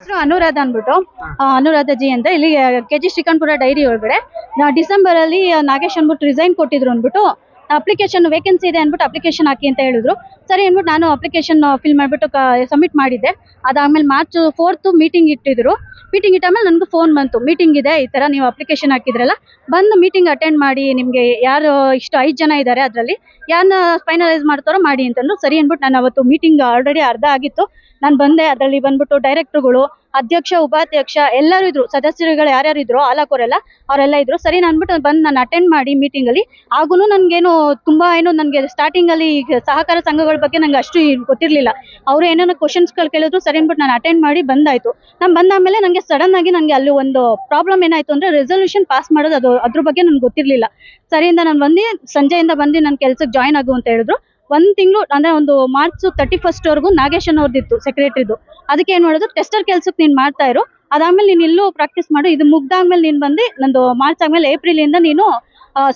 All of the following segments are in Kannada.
ಹೆಸರು ಅನುರಾಧ ಅಂದ್ಬಿಟ್ಟು ಅನುರಾಧ ಜಿ ಅಂತ ಇಲ್ಲಿ ಕೆಜಿ ಶ್ರೀಕಂಠಪುರ ಡೈರಿ ಒಳಗಡೆ ಡಿಸೆಂಬರ್ ಅಲ್ಲಿ ನಾಗೇಶ್ ಅಂದ್ಬಿಟ್ಟು ರಿಸೈನ್ ಕೊಟ್ಟಿದ್ರು ಅಂದ್ಬಿಟ್ಟು ಅಪ್ಲಿಕೇಶನ್ ವೇಕೆನ್ಸಿ ಇದೆ ಅಂದ್ಬಿಟ್ಟು ಅಪ್ಲಿಕೇಶನ್ ಹಾಕಿ ಅಂತ ಹೇಳಿದ್ರು. ಸರಿ ಅಂದ್ಬಿಟ್ಟು ನಾನು ಅಪ್ಲಿಕೇಶನ್ ಫಿಲ್ ಮಾಡಿಬಿಟ್ಟು ಸಬ್ಮಿಟ್ ಮಾಡಿದ್ದೆ. ಅದಾದ್ಮೇಲೆ ಮಾರ್ಚ್ 4 ಮೀಟಿಂಗ್ ಇಟ್ಟಿದ್ರು. ಮೀಟಿಂಗ್ ಇಟ್ಟಾದ್ಮೇಲೆ ನನಗೆ ಫೋನ್ ಬಂತು, ಮೀಟಿಂಗ್ ಇದೆ, ಈ ತರ ನೀವು ಅಪ್ಲಿಕೇಶನ್ ಹಾಕಿದ್ರಲ್ಲ, ಬಂದು ಮೀಟಿಂಗ್ ಅಟೆಂಡ್ ಮಾಡಿ, ನಿಮಗೆ ಯಾರು ಇಷ್ಟು 5 ಜನ ಇದ್ದಾರೆ, ಅದರಲ್ಲಿ ಯಾರನ್ನ ಫೈನಲೈಸ್ ಮಾಡ್ತಾರೋ ಮಾಡಿ ಅಂತಂದ್ರು. ಸರಿ ಅಂದ್ಬಿಟ್ಟು ನಾನು ಅವತ್ತು ಮೀಟಿಂಗ್ ಆಲ್ರೆಡಿ ಅರ್ಧ ಆಗಿತ್ತು, ನಾನು ಬಂದೆ. ಅದರಲ್ಲಿ ಬಂದ್ಬಿಟ್ಟು ಡೈರೆಕ್ಟರ್ಗಳು, ಅಧ್ಯಕ್ಷ, ಉಪಾಧ್ಯಕ್ಷ ಎಲ್ಲರೂ ಇದ್ರು, ಸದಸ್ಯರುಗಳು ಯಾರ್ಯಾರು ಇದ್ರು ಆಲಾಕೋರೆಲ್ಲ ಅವರೆಲ್ಲ ಇದ್ರು. ಸರಿ ಅಂದ್ಬಿಟ್ಟು ಬಂದು ನಾನು ಅಟೆಂಡ್ ಮಾಡಿ ಮೀಟಿಂಗ್ ಅಲ್ಲಿ ಆಗೂ ನನ್ಗೇನು ತುಂಬಾ ನನಗೆ ಸ್ಟಾರ್ಟಿಂಗ್ ಅಲ್ಲಿ ಸಹಕಾರ ಸಂಘಗಳ ಬಗ್ಗೆ ನಂಗೆ ಅಷ್ಟು ಗೊತ್ತಿರ್ಲಿಲ್ಲ. ಅವ್ರು ಏನೇನೋ ಕ್ವಶನ್ಸ್ಗಳು ಕೇಳಿದ್ರು. ಸರಿ ಅಂದ್ಬಿಟ್ಟು ನಾನು ಅಟೆಂಡ್ ಮಾಡಿ ಬಂದಾಯ್ತು. ನಾನು ಬಂದಾದ್ಮೇಲೆ ನನಗೆ ಸಡನ್ ಆಗಿ ನನಗೆ ಅಲ್ಲಿ ಒಂದು ಪ್ರಾಬ್ಲಮ್ ಏನಾಯ್ತು ಅಂದ್ರೆ ರೆಸಲ್ಯೂಷನ್ ಪಾಸ್ ಮಾಡೋದು, ಅದ್ರ ಬಗ್ಗೆ ನನ್ಗೆ ಗೊತ್ತಿರ್ಲಿಲ್ಲ. ಸರಿಯಿಂದ ನಾನು ಬಂದು ಸಂಜೆಯಿಂದ ಬಂದು ನನ್ನ ಕೆಲ್ಸಕ್ಕೆ ಜಾಯ್ನ್ ಆಗು ಅಂತ ಹೇಳಿದ್ರು. 1 ತಿಂಗಳು ಅಂದ್ರೆ ಒಂದು ಮಾರ್ಚ್ 31 ವರೆಗೂ ನಾಗೇಶ್ ಅವ್ರದ್ದಿತ್ತು ಸೆಕ್ರೆಟರಿದು. ಅದಕ್ಕೆ ಏನ್ ಮಾಡೋದು, ಟೆಸ್ಟರ್ ಕೆಲ್ಸಕ್ಕೆ ನೀನ್ ಮಾಡ್ತಾ ಇರು, ಅದಾದ್ಮೇಲೆ ನೀನ್ ಇಲ್ಲೂ ಪ್ರಾಕ್ಟೀಸ್ ಮಾಡು, ಇದು ಮುಗ್ದಾದ್ಮೇಲೆ ನೀನ್ ಬಂದು ನಂದು ಮಾರ್ಚ್ ಆದ್ಮೇಲೆ ಏಪ್ರಿಲ್ ಇಂದ ನೀನು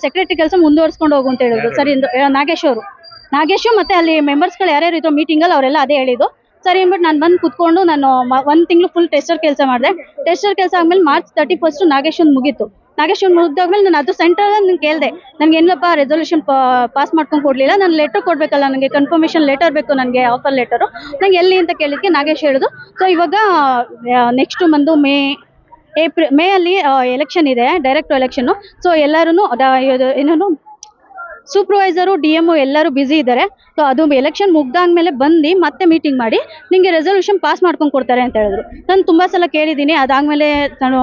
ಸೆಕ್ರೆಟರಿ ಕೆಲಸ ಮುಂದುವರ್ಸ್ಕೊಂಡು ಹೋಗು ಅಂತ ಹೇಳಿದ್ರು. ಸರಿ ನಾಗೇಶ್ ಮತ್ತೆ ಅಲ್ಲಿ ಮೆಂಬರ್ಸ್ ಗಳು ಯಾರ್ಯಾರು ಇದ್ರು ಮೀಟಿಂಗ್ ಅಲ್ಲಿ ಅವರೆಲ್ಲ ಅದೇ ಹೇಳಿದ್ದು. ಸರಿ ಅಂದ್ಬಿಟ್ಟು ನಾನು ಬಂದು ಕುತ್ಕೊಂಡು ನಾನು 1 ತಿಂಗಳು ಫುಲ್ ಟೆಸ್ಟರ್ ಕೆಲಸ ಮಾಡಿದೆ. ಟೆಸ್ಟರ್ ಕೆಲಸ ಆದ್ಮೇಲೆ ಮಾರ್ಚ್ 31 ನಾಗೇಶ್ ಮುಗೀತು. ನಾಗೇಶ್ ಮುಗ್ದಾದ್ಮೇಲೆ ನಾನು ಅದು ಸೆಂಟರ್ ನಾನು ಕೇಳಿದೆ, ನನ್ಗೆ ಏನಪ್ಪ ರೆಸಲ್ಯೂಷನ್ ಪಾಸ್ ಮಾಡ್ಕೊಂಡು ಕೊಡ್ಲಿಲ್ಲ, ನಾನು ಲೆಟರ್ ಕೊಡ್ಬೇಕಲ್ಲ, ನನಗೆ ಕನ್ಫರ್ಮೇಶನ್ ಲೆಟರ್ ಬೇಕು, ನನಗೆ ಆಫರ್ ಲೆಟರು, ನಂಗೆ ಎಲ್ಲಿ ಅಂತ ಕೇಳಿದ್ಕೆ ನಾಗೇಶ್ ಹೇಳುದು. ಸೊ ಇವಾಗ ನೆಕ್ಸ್ಟ್ ಬಂದು ಮೇ ಅಲ್ಲಿ ಎಲೆಕ್ಷನ್ ಇದೆ, ಡೈರೆಕ್ಟ್ ಎಲೆಕ್ಷನ್. ಸೊ ಎಲ್ಲರೂ ಏನೇನು ಸೂಪರ್ವೈಸರು, DMO ಎಲ್ಲರೂ ಬ್ಯುಸಿ ಇದ್ದಾರೆ. ಸೊ ಅದು ಎಲೆಕ್ಷನ್ ಮುಗ್ದಾದ್ಮೇಲೆ ಬಂದು ಮತ್ತೆ ಮೀಟಿಂಗ್ ಮಾಡಿ ನಿಮಗೆ ರೆಸಲ್ಯೂಷನ್ ಪಾಸ್ ಮಾಡ್ಕೊಂಡು ಕೊಡ್ತಾರೆ ಅಂತ ಹೇಳಿದ್ರು. ನಾನು ತುಂಬಾ ಸಲ ಕೇಳಿದ್ದೀನಿ. ಅದಾದ್ಮೇಲೆ ನಾನು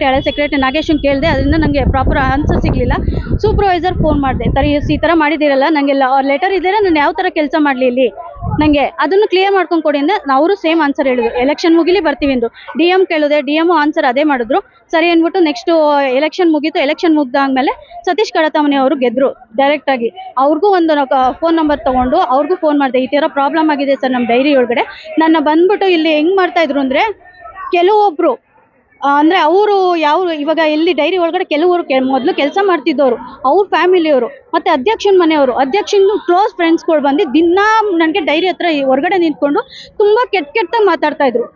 ಹಳೆ ಸೆಕ್ರೆಟರಿ ನಾಗೇಶನ್ ಕೇಳಿದೆ, ಅದರಿಂದ ನನಗೆ ಪ್ರಾಪರ್ ಆನ್ಸರ್ ಸಿಗ್ಲಿಲ್ಲ. ಸೂಪರ್ವೈಸರ್ ಫೋನ್ ಮಾಡಿದೆ, ಈ ತರ ಮಾಡಿದಿರಲ್ಲ, ನನಗೆ ಲೆಟರ್ ಇದ್ದಾರೆ, ನಾನು ಯಾವ ತರ ಕೆಲಸ ಮಾಡ್ಲಿ ಇಲ್ಲಿ, ನಂಗೆ ಅದನ್ನು ಕ್ಲಿಯರ್ ಮಾಡ್ಕೊಂಡು ಕೊಡಿ ಅಂದ್ರೆ ಅವರು ಸೇಮ್ ಆನ್ಸರ್ ಹೇಳಿದ್ರು, ಎಲೆಕ್ಷನ್ ಮುಗಿಲಿ ಬರ್ತೀವಿ ಎಂದು. DM ಕೇಳಿದೆ, DMO ಆನ್ಸರ್ ಅದೇ ಮಾಡಿದ್ರು. ಸರಿ ಅಂದ್ಬಿಟ್ಟು ನೆಕ್ಸ್ಟ್ ಎಲೆಕ್ಷನ್ ಮುಗೀತು. ಎಲೆಕ್ಷನ್ ಮುಗ್ದಾದ್ಮೇಲೆ ಸತೀಶ್ ಕಡತಮನಿ ಅವರು ಗೆದ್ರು ಡೈರೆಕ್ಟ್ ಆಗಿ. ಅವ್ರಿಗೂ ಒಂದು ಫೋನ್ ನಂಬರ್ ತಗೊಂಡು ಅವ್ರಿಗೂ ಫೋನ್ ಮಾಡಿದೆ, ಈ ತರ ಪ್ರಾಬ್ಲಮ್ ಆಗಿದೆ ಸರ್ ನಮ್ಮ ಡೈರಿ ಒಳಗಡೆ. ನನ್ನ ಬಂದ್ಬಿಟ್ಟು ಇಲ್ಲಿ ಹೆಂಗ್ ಮಾಡ್ತಾ ಇದ್ರು ಅಂದ್ರೆ, ಕೆಲವೊಬ್ರು ಅಂದ್ರೆ ಅವರು ಇವಾಗ ಇಲ್ಲಿ ಡೈರಿ ಒಳಗಡೆ ಕೆಲವರು ಮೊದಲು ಕೆಲಸ ಮಾಡ್ತಿದ್ದವರು, ಅವ್ರ ಫ್ಯಾಮಿಲಿಯವರು ಮತ್ತೆ ಅಧ್ಯಕ್ಷನ ಮನೆಯವರು, ಅಧ್ಯಕ್ಷನ ಕ್ಲೋಸ್ ಫ್ರೆಂಡ್ಸ್ಗಳು ಬಂದು ದಿನಾ ನನಗೆ ಡೈರಿ ಹತ್ರ ಹೊರಗಡೆ ನಿಂತ್ಕೊಂಡು ತುಂಬಾ ಕೆಟ್ಟ ಮಾತಾಡ್ತಾ ಇದ್ರು.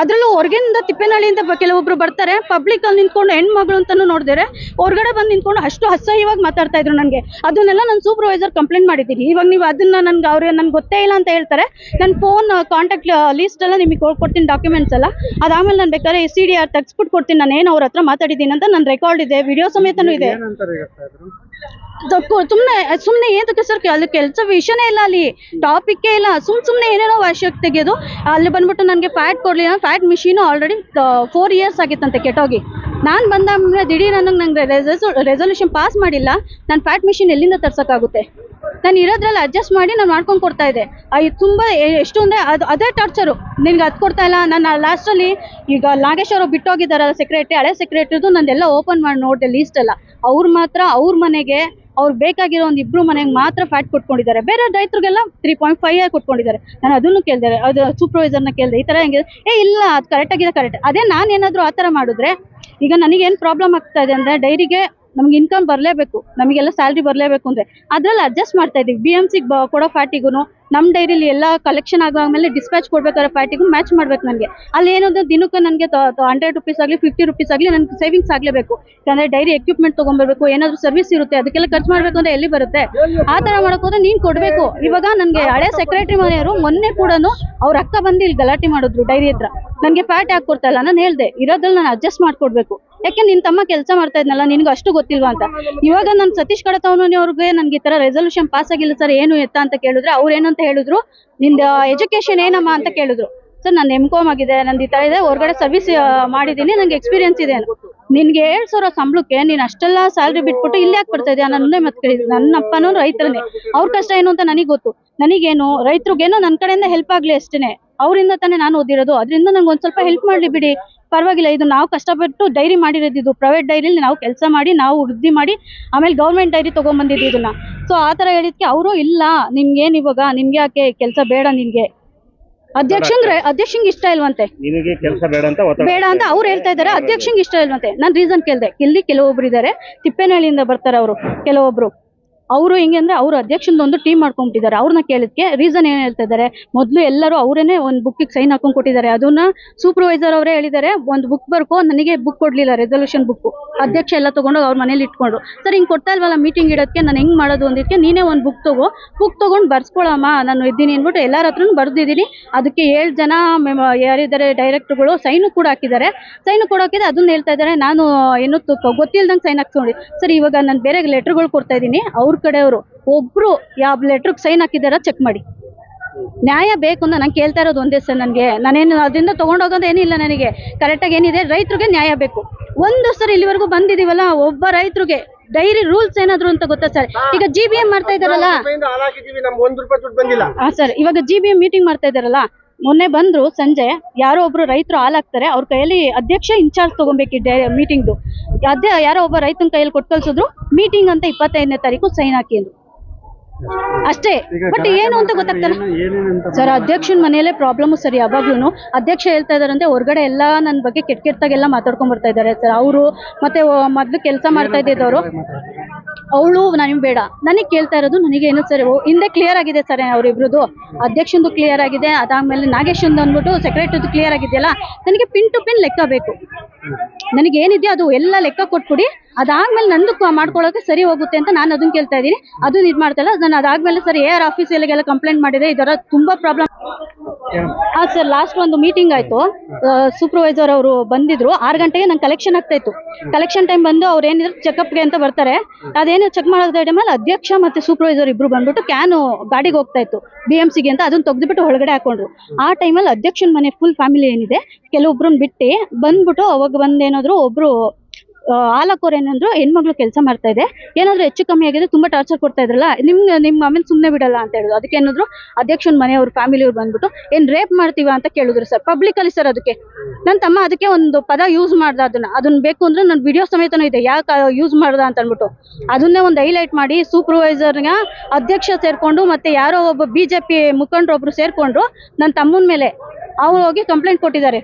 ಅದ್ರಲ್ಲೂ ಹೊರಗಿಂದ ತಿಪ್ಪೇನಹಳ್ಳಿಯಿಂದ ಕೆಲವೊಬ್ರು ಬರ್ತಾರೆ, ಪಬ್ಲಿಕ್ ಅಲ್ಲಿ ನಿಂತ್ಕೊಂಡು ಹೆಣ್ಮಗಳು ಅಂತಾನು ನೋಡಿದ್ರೆ ಹೊರಗಡೆ ಬಂದು ನಿಂತ್ಕೊಂಡು ಅಷ್ಟು ಅಸಹ್ಯವಾಗಿ ಮಾತಾಡ್ತಾ ಇದ್ರು ನನಗೆ. ಅದನ್ನೆಲ್ಲ ನಾನು ಸೂಪರ್ವೈಸರ್ ಕಂಪ್ಲೇಂಟ್ ಮಾಡಿದ್ದೀನಿ. ಇವಾಗ ನೀವು ಅದನ್ನ ನನ್ಗೆ ಗೊತ್ತೇ ಇಲ್ಲ ಅಂತ ಹೇಳ್ತಾರೆ. ನನ್ನ ಫೋನ್ ಕಾಂಟ್ಯಾಕ್ಟ್ ಲಿಸ್ಟ್ ಎಲ್ಲ ನಿಮಗೆ ಕೊಡ್ತೀನಿ, ಡಾಕ್ಯುಮೆಂಟ್ಸ್ ಎಲ್ಲ. ಅದಾದ್ಮೇಲೆ ನಾನು ಬೇಕಾದ್ರೆ CDR ತೆಗೆಸ್ಬಿಟ್ಟು ಕೊಡ್ತೀನಿ, ನಾನು ಏನು ಅವ್ರ ಹತ್ರ ಮಾತಾಡಿದ್ದೀನಿ ಅಂತ ನನ್ನ ರೆಕಾರ್ಡ್ ಇದೆ, ವಿಡಿಯೋ ಸಮೇತನೂ ಇದೆ. ಸುಮ್ನೆ ಏತಕ್ಕೆ ಸರ್, ಅಲ್ಲಿ ಕೆಲಸ ವಿಷಯನೇ ಇಲ್ಲ, ಅಲ್ಲಿ ಟಾಪಿಕ್ಕೇ ಇಲ್ಲ, ಸುಮ್ನೆ ಏನೇನೋ ವಾಶ್ಯಕ್ಕೆ ತೆಗೆಯೋದು. ಅಲ್ಲಿ ಬಂದ್ಬಿಟ್ಟು ನನಗೆ ಫ್ಯಾಟ್ ಕೊಡ್ಲಿಲ್ಲ. ಫ್ಯಾಟ್ ಮಿಷಿನ್ ಆಲ್ರೆಡಿ 4 ಇಯರ್ಸ್ ಆಗಿತ್ತಂತೆ ಕೆಟ್ಟೋಗಿ. ನಾನು ಬಂದಾದ್ಮೇಲೆ ದಿಢೀರ್ ನಂಗೆ ರೆಸಲ್ಯೂಷನ್ ಪಾಸ್ ಮಾಡಿಲ್ಲ. ನಾನು ಫ್ಯಾಟ್ ಮಿಷಿನ್ ಎಲ್ಲಿಂದ ತರ್ಸಕ್ಕಾಗುತ್ತೆ? ನಾನು ಇರೋದ್ರಲ್ಲಿ ಅಡ್ಜಸ್ಟ್ ಮಾಡಿ ನಾನು ಮಾಡ್ಕೊಂಡು ಕೊಡ್ತಾ ಇದ್ದೆ. ತುಂಬಾ ಎಷ್ಟು ಅಂದ್ರೆ ಅದೇ ಟಾರ್ಚರು, ನಿನ್ಗೆ ಅದು ಕೊಡ್ತಾ ಇಲ್ಲ. ನಾನು ಲಾಸ್ಟಲ್ಲಿ ಈಗ ನಾಗೇಶ್ ಅವರು ಬಿಟ್ಟೋಗಿದ್ದಾರಲ್ಲ ಸೆಕ್ರೆಟರಿ, ಹಳೆ ಸೆಕ್ರೆಟರಿದು ನಂದೆಲ್ಲ ಓಪನ್ ಮಾಡಿ ನೋಡಿದೆ ಲೀಸ್ಟ್ ಎಲ್ಲ. ಅವ್ರು ಮಾತ್ರ ಅವ್ರ ಮನೆಗೆ ಅವ್ರು ಬೇಕಾಗಿರೋ ಒಂದು 2 ಮನೆಗೆ ಮಾತ್ರ ಫ್ಯಾಟ್ ಕೊಟ್ಕೊಂಡಿದ್ದಾರೆ, ಬೇರೆ ರೈತರಿಗೆಲ್ಲ 3.5 ಕೊಟ್ಕೊಂಡಿದ್ದಾರೆ. ನಾನು ಅದನ್ನು ಕೇಳಿದೆ, ಅದು ಸೂಪರ್ವೈಸರ್ನ ಕೇಳಿದೆ, ಈ ತರ ಹೆಂಗಿದೆ? ಇಲ್ಲ, ಅದು ಕರೆಕ್ಟ್ ಆಗಿದೆ, ಕರೆಕ್ಟ್. ಅದೇ ನಾನು ಏನಾದ್ರು ಆ ತರ ಮಾಡಿದ್ರೆ, ಈಗ ನನಗೇನು ಪ್ರಾಬ್ಲಮ್ ಆಗ್ತಾ ಇದೆ ಅಂದ್ರೆ, ಡೈರಿಗೆ ನಮ್ಗೆ ಇನ್ಕಮ್ ಬರಲೇಬೇಕು, ನಮಗೆಲ್ಲ ಸ್ಯಾಲ್ರಿ ಬರಲೇಬೇಕು ಅಂದ್ರೆ ಅದ್ರಲ್ಲಿ ಅಡ್ಜಸ್ಟ್ ಮಾಡ್ತಾ ಇದ್ದೀವಿ. BMC ಕೊಡೋ ಫ್ಯಾಟಿಗೂ ನಮ್ಮ ಡೈರಿಲಿ ಎಲ್ಲ ಕಲೆಕ್ಷನ್ ಆಗೋದ್ಮೇಲೆ ಡಿಸ್ಪ್ಯಾಚ್ ಕೊಡ್ಬೇಕಾದ್ರೆ ಫ್ಯಾಟಿಗೂ ಮ್ಯಾಚ್ ಮಾಡ್ಬೇಕು ನನಗೆ. ಅಲ್ಲಿ ಏನಂದ್ರೆ ದಿನಕ್ಕೆ ನನಗೆ 100 ರೂಪೀಸ್ ಆಗಲಿ 50 ರೂಪೀಸ್ ಆಗಲಿ ನನಗೆ ಸೇವಿಂಗ್ಸ್ ಆಗಲೇಬೇಕು. ಯಾಕಂದ್ರೆ ಡೈರಿ ಎಕ್ವಿಪ್ಮೆಂಟ್ ತೊಗೊಂಡ್ಬರ್ಬೇಕು, ಏನಾದ್ರು ಸರ್ವಿಸ್ ಇರುತ್ತೆ, ಅದಕ್ಕೆಲ್ಲ ಖರ್ಚು ಮಾಡ್ಬೇಕು ಅಂದ್ರೆ ಎಲ್ಲಿ ಬರುತ್ತೆ? ಆ ತರ ಮಾಡಕ್ ಹೋದ್ರೆ ನೀನ್ ಕೊಡ್ಬೇಕು. ಇವಾಗ ನನಗೆ ಹಳೆ ಸೆಕ್ರೆಟರಿ ಮನೆಯವರು ಮೊನ್ನೆ ಕೂಡ ಅವ್ರ ಅಕ್ಕ ಬಂದು ಇಲ್ಲಿ ಗಲಾಟೆ ಮಾಡಿದ್ರು ಡೈರಿ ಹತ್ರ, ನನಗೆ ಫ್ಯಾಟ್ ಯಾಕೆ ಕೊಡ್ತಾ ಇಲ್ಲ? ನಾನು ಹೇಳ್ದೆ, ಇರೋದ್ರಲ್ಲಿ ನಾನು ಅಡ್ಜಸ್ಟ್ ಮಾಡ್ಕೊಡ್ಬೇಕು, ಯಾಕೆ ನಿನ್ ತಮ್ಮ ಕೆಲಸ ಮಾಡ್ತಾ ಇದ್ನಲ್ಲ, ನಿನ್ಗೆ ಅಷ್ಟು ಗೊತ್ತಿಲ್ವಾ ಅಂತ. ಇವಾಗ ನಾನು ಸತೀಶ್ ಕಡತವನಿ ಅವ್ರಿಗೆ ನನ್ಗೆ ಈ ತರ ರೆಸಲ್ಯೂಷನ್ ಪಾಸ್ ಆಗಿಲ್ಲ ಸರ್, ಏನು ಎತ್ತ ಅಂತ ಕೇಳಿದ್ರೆ, ಅವ್ರು ಏನಂತ ಹೇಳಿದ್ರು, ನಿಂದ ಎಜುಕೇಶನ್ ಏನಮ್ಮ ಅಂತ ಕೇಳಿದ್ರು. ಸರ್ ನಾನು MCOM ಆಗಿದೆ, ನಂದು ಈ ತರ ಇದೆ, ಹೊರಗಡೆ ಸರ್ವಿಸ್ ಮಾಡಿದ್ದೀನಿ, ನಂಗೆ ಎಕ್ಸ್ಪೀರಿಯನ್ಸ್ ಇದೆ. ನಿನ್ಗೆ 7,000 ಸಂಬಳಕ್ಕೆ ನೀನ್ ಅಷ್ಟೆಲ್ಲ ಸ್ಯಾಲ್ರಿ ಬಿಟ್ಬಿಟ್ಟು ಇಲ್ಲಿ ಯಾಕೆ ಬರ್ತಾ ಇದೆಯಾ? ನನ್ನೇ ಮತ್ತೆ ಕೇಳಿದ್ರು. ನನ್ನ ಅಪ್ಪನೂ ರೈತರನ್ನೇ, ಅವ್ರ ಕಷ್ಟ ಏನು ಅಂತ ನನಗೆ ಗೊತ್ತು. ನನಗೇನು ರೈತರಿಗೇನೋ ನನ್ನ ಕಡೆಯಿಂದ ಹೆಲ್ಪ್ ಆಗ್ಲಿ ಅಷ್ಟೇನೆ, ಅವರಿಂದ ತಾನೇ ನಾನು ಓದಿರೋದು, ಅದರಿಂದ ನಂಗೆ ಒಂದ್ ಸ್ವಲ್ಪ ಹೆಲ್ಪ್ ಮಾಡ್ಲಿ ಬಿಡಿ, ಪರವಾಗಿಲ್ಲ. ಇದು ನಾವು ಕಷ್ಟಪಟ್ಟು ಡೈರಿ ಮಾಡಿರೋದು, ಇದು ಪ್ರೈವೇಟ್ ಡೈರಿಲಿ ನಾವು ಕೆಲಸ ಮಾಡಿ ನಾವು ವೃದ್ಧಿ ಮಾಡಿ ಆಮೇಲೆ ಗೌರ್ಮೆಂಟ್ ಡೈರಿ ತಗೊಂಡ್ಬಂದಿದ್ದು ಇದನ್ನ. ಸೊ ಆ ತರ ಹೇಳಿದ್ಕೆ ಅವರು, ಇಲ್ಲ ನಿಮ್ಗೇನ್ ಇವಾಗ, ನಿಮ್ಗೆ ಯಾಕೆ ಕೆಲಸ ಬೇಡ, ನಿನ್ಗೆ ಅಧ್ಯಕ್ಷಂಗೆ ಇಷ್ಟ ಇಲ್ವಂತೆ, ಬೇಡ ಅಂತ ಅವ್ರು ಹೇಳ್ತಾ ಇದಾರೆ. ಅಧ್ಯಕ್ಷಂಗೆ ಇಷ್ಟ ಇಲ್ವಂತೆ. ನಾನು ರೀಸನ್ ಕೇಳ್ದೆ, ಇಲ್ಲಿ ಕೆಲವೊಬ್ರು ಇದಾರೆ, ತಿಪ್ಪೇನಹಳ್ಳಿಯಿಂದ ಬರ್ತಾರೆ ಅವರು ಕೆಲವೊಬ್ರು, ಅವರು ಹೆಂಗೆ ಅಂದ್ರೆ ಅವ್ರ ಅಧ್ಯಕ್ಷಂದು ಒಂದು ಟೀಮ್ ಮಾಡ್ಕೊಂಡ್ಬಿಟ್ಟಿದ್ದಾರೆ. ಅವ್ರನ್ನ ಕೇಳಿದ್ಕೆ ರೀಸನ್ ಏನ್ ಹೇಳ್ತಾ ಇದ್ದಾರೆ, ಮೊದಲು ಎಲ್ಲರೂ ಅವರೇನೆ ಒಂದು ಬುಕ್ಕಿಗೆ ಸೈನ್ ಹಾಕೊಂಡ್ ಕೊಟ್ಟಿದ್ದಾರೆ. ಅದನ್ನ ಸೂಪರ್ವೈಸರ್ ಅವರೇ ಹೇಳಿದ್ದಾರೆ, ಒಂದು ಬುಕ್ ಬರ್ಕೋ, ನನಗೆ ಬುಕ್ ಕೊಡ್ಲಿಲ್ಲ, ರೆಸಲ್ಯೂಷನ್ ಬುಕ್. ಅಧ್ಯಕ್ಷ ಎಲ್ಲ ತಗೊಂಡು ಅವ್ರ ಮನೇಲಿ ಇಟ್ಕೊಂಡ್ರು. ಸರ್ ಹಿಂಗ್ ಕೊಡ್ತಾ ಇಲ್ವಲ್ಲ ಮೀಟಿಂಗ್ ಇಡೋದಕ್ಕೆ, ನಾನು ಹೆಂಗ್ ಮಾಡೋದು ಅಂದಿದ್ಕೆ, ನೀನೇ ಒಂದು ಬುಕ್ ತಗೊಂಡು ಬರ್ಸ್ಕೊಳಮ್ಮ, ನಾನು ಇದ್ದೀನಿ ಅಂದ್ಬಿಟ್ಟು ಎಲ್ಲರ ಹತ್ರನೂ ಬರ್ದಿದ್ದೀನಿ. ಅದಕ್ಕೆ 7 ಜನ ಯಾರಿದ್ದಾರೆ ಡೈರೆಕ್ಟರ್ಗಳು ಸೈನು ಕೂಡ ಹಾಕಿದ್ದಾರೆ. ಅದನ್ನ ಹೇಳ್ತಾ ಇದ್ದಾರೆ, ನಾನು ಏನು ಗೊತ್ತಿಲ್ದಂಗೆ ಸೈನ್ ಹಾಕ್ಸ್ಕೊಂಡಿ. ಸರ್ ಇವಾಗ ನಾನು ಬೇರೆ ಲೆಟರ್ಗಳು ಕೊಡ್ತಾ ಇದ್ದೀನಿ, ಅವ್ರ ಕಡೆಯವರು ಒಬ್ರು ಯಾವ ಲೆಟರ್ಗೆ ಸೈನ್ ಹಾಕಿದಾರ ಚೆಕ್ ಮಾಡಿ. ನ್ಯಾಯ ಬೇಕು ಅಂತ ನಾನು ಕೇಳ್ತಾ ಇರೋದು ಒಂದೇ ಸರ್. ನಾನೇನು ಅದರಿಂದ ತಗೊಂಡೋಗೋದು ಏನಿಲ್ಲ. ನನಗೆ ಕರೆಕ್ಟಾಗಿ ಏನಿದೆ, ರೈತರಿಗೆ ನ್ಯಾಯ ಬೇಕು. ಒಂದು ಸರ್ ಇಲ್ಲಿವರೆಗೂ ಬಂದಿದೀವಲ್ಲ, ಒಬ್ಬ ರೈತರಿಗೆ ಡೈರಿ ರೂಲ್ಸ್ ಏನಾದ್ರು ಅಂತ ಗೊತ್ತಾ ಸರ್? ಈಗ GBM ಮಾಡ್ತಾ ಇದಾರಲ್ಲ ಸರ್, ಇವಾಗ GBM ಮೀಟಿಂಗ್ ಮಾಡ್ತಾ ಇದಾರಲ್ಲ, ಮೊನ್ನೆ ಬಂದ್ರು ಸಂಜೆ, ಯಾರೋ ಒಬ್ರು ರೈತರು ಹಾಲಾಗ್ತಾರೆ, ಅವ್ರ ಕೈಯಲ್ಲಿ ಅಧ್ಯಕ್ಷ ಇನ್ಚಾರ್ಜ್ ತಗೊಬೇಕು ಮೀಟಿಂಗ್ದು. ಯಾರೋ ಒಬ್ಬ ರೈತನ ಕೈಯಲ್ಲಿ ಕೊಟ್ಟು ಕಳ್ಸಿದ್ರು, ಮೀಟಿಂಗ್ ಅಂತ 25ನೇ ತಾರೀಕು ಸೈನ್ ಹಾಕಿ ಅಂದ್ರು ಅಷ್ಟೇ. ಬಟ್ ಏನು ಅಂತ ಗೊತ್ತಾಗ್ತಲ್ಲ ಸರ್. ಅಧ್ಯಕ್ಷನ ಮನೆಯಲ್ಲೇ ಪ್ರಾಬ್ಲಮ್ ಸರ್. ಯಾವಾಗ್ಲೂ ಅಧ್ಯಕ್ಷ ಹೇಳ್ತಾ ಇದಾರಂತೆ, ಹೊರಗಡೆ ಎಲ್ಲ ನನ್ನ ಬಗ್ಗೆ ಕೆಟ್ಟಾಗೆಲ್ಲ ಮಾತಾಡ್ಕೊಂಡ್ ಬರ್ತಾ ಇದಾರೆ ಸರ್. ಅವರು ಮತ್ತೆ ಮೊದ್ಲು ಕೆಲಸ ಮಾಡ್ತಾ ಇದ್ದಿದ್ದವರು, ಅವಳು ನನಗೆ ಬೇಡ, ನನಗೆ ಕೇಳ್ತಾ ಇರೋದು ನನಗೆ ಏನು ಸರ್, ಹಿಂದೆ ಕ್ಲಿಯರ್ ಆಗಿದೆ ಸರ್ ಅವ್ರಿಬ್ರದ್ದು. ಅಧ್ಯಕ್ಷಂದು ಕ್ಲಿಯರ್ ಆಗಿದೆ, ಅದಾದ್ಮೇಲೆ ನಾಗೇಶಂದು ಅಂದ್ಬಿಟ್ಟು ಸೆಕ್ರೆಟರಿದು ಕ್ಲಿಯರ್ ಆಗಿದೆಯಲ್ಲ. ನನಗೆ ಪಿನ್ ಟು ಪಿನ್ ಲೆಕ್ಕ ಬೇಕು. ನನಗೆ ಏನಿದೆಯೋ ಅದು ಎಲ್ಲ ಲೆಕ್ಕ ಕೊಟ್ಬಿಡಿ, ಅದಾದ್ಮೇಲೆ ನಂದು ಮಾಡ್ಕೊಳ್ಳೋಕೆ ಸರಿ ಹೋಗುತ್ತೆ ಅಂತ ನಾನು ಅದನ್ನ ಕೇಳ್ತಾ ಇದ್ದೀನಿ. ಅದನ್ನ ಇದು ಮಾಡ್ತಾ ಇಲ್ಲ. ನಾನು ಅದಾದ್ಮೇಲೆ ಸರ್ AR ಆಫೀಸಲ್ಲಿಗೆಲ್ಲ ಕಂಪ್ಲೇಂಟ್ ಮಾಡಿದೆ. ಇದರ ತುಂಬಾ ಪ್ರಾಬ್ಲಮ್. ಸರ್ ಲಾಸ್ಟ್ ಒಂದು ಮೀಟಿಂಗ್ ಆಯ್ತು, ಸೂಪರ್ವೈಸರ್ ಅವರು ಬಂದಿದ್ರು. 6 ಗಂಟೆಗೆ ನಂಗೆ ಕಲೆಕ್ಷನ್ ಆಗ್ತಾ ಇತ್ತು. ಕಲೆಕ್ಷನ್ ಟೈಮ್ ಬಂದು ಅವ್ರು ಏನಿದ್ರು ಚೆಕಪ್ಗೆ ಅಂತ ಬರ್ತಾರೆ. ಅದೇನು ಚೆಕ್ ಮಾಡೋದ ಟೈಮಲ್ಲಿ ಅಧ್ಯಕ್ಷ ಮತ್ತೆ ಸೂಪರ್ವೈಸರ್ ಇಬ್ರು ಬಂದ್ಬಿಟ್ಟು ಕ್ಯಾನು ಗಾಡಿಗೆ ಹೋಗ್ತಾ ಇತ್ತು BMCಗೆ ಅಂತ, ಅದನ್ನ ತೆಗೆದ್ಬಿಟ್ಟು ಹೊರಗಡೆ ಹಾಕೊಂಡ್ರು. ಆ ಟೈಮಲ್ಲಿ ಅಧ್ಯಕ್ಷನ ಮನೆ ಫುಲ್ ಫ್ಯಾಮಿಲಿ ಏನಿದೆ, ಕೆಲವೊಬ್ರನ್ನ ಬಿಟ್ಟು ಬಂದ್ಬಿಟ್ಟು ಅವಾಗ ಬಂದೇನಾದ್ರು ಒಬ್ರು ಹಾಲಕೋರ್ ಏನಂದ್ರು, ಹೆಣ್ಮಕ್ಳು ಕೆಲಸ ಮಾಡ್ತಾ ಇದೆ, ಏನಾದ್ರು ಹೆಚ್ಚು ಕಮ್ಮಿ ಆಗಿದೆ, ತುಂಬಾ ಟಾರ್ಚರ್ ಕೊಡ್ತಾ ಇದ್ರಲ್ಲ, ನಿಮ್ಮ ಆಮೇಲೆ ಸುಮ್ಮನೆ ಬಿಡಲ್ಲ ಅಂತ ಹೇಳಿದ್ರು. ಅದಕ್ಕೆ ಏನಾದ್ರು ಅಧ್ಯಕ್ಷನ ಮನೆಯವ್ರ ಫ್ಯಾಮಿಲಿಯವ್ರು ಬಂದ್ಬಿಟ್ಟು ಏನ್ ರೇಪ್ ಮಾಡ್ತೀವ ಅಂತ ಕೇಳಿದ್ರು ಸರ್, ಪಬ್ಲಿಕ್ ಅಲ್ಲಿ ಸರ್. ಅದಕ್ಕೆ ನನ್ನ ತಮ್ಮ ಅದಕ್ಕೆ ಒಂದು ಪದ ಯೂಸ್ ಮಾಡ್ದ, ಅದನ್ನ ಬೇಕು ಅಂದ್ರೆ ನನ್ನ ವಿಡಿಯೋ ಸಮೇತನೂ ಇದೆ, ಯಾಕೆ ಯೂಸ್ ಮಾಡ್ದ ಅಂತ ಅಂದ್ಬಿಟ್ಟು. ಅದನ್ನೇ ಒಂದು ಹೈಲೈಟ್ ಮಾಡಿ ಸೂಪರ್ವೈಸರ್ನ ಅಧ್ಯಕ್ಷ ಸೇರ್ಕೊಂಡು ಮತ್ತೆ ಯಾರೋ ಒಬ್ಬ BJP ಮುಖಂಡರು ಒಬ್ರು ಸೇರ್ಕೊಂಡ್ರು ನನ್ನ ತಮ್ಮನ ಮೇಲೆ ಅವ್ರು ಹೋಗಿ ಕಂಪ್ಲೇಂಟ್ ಕೊಟ್ಟಿದ್ದಾರೆ.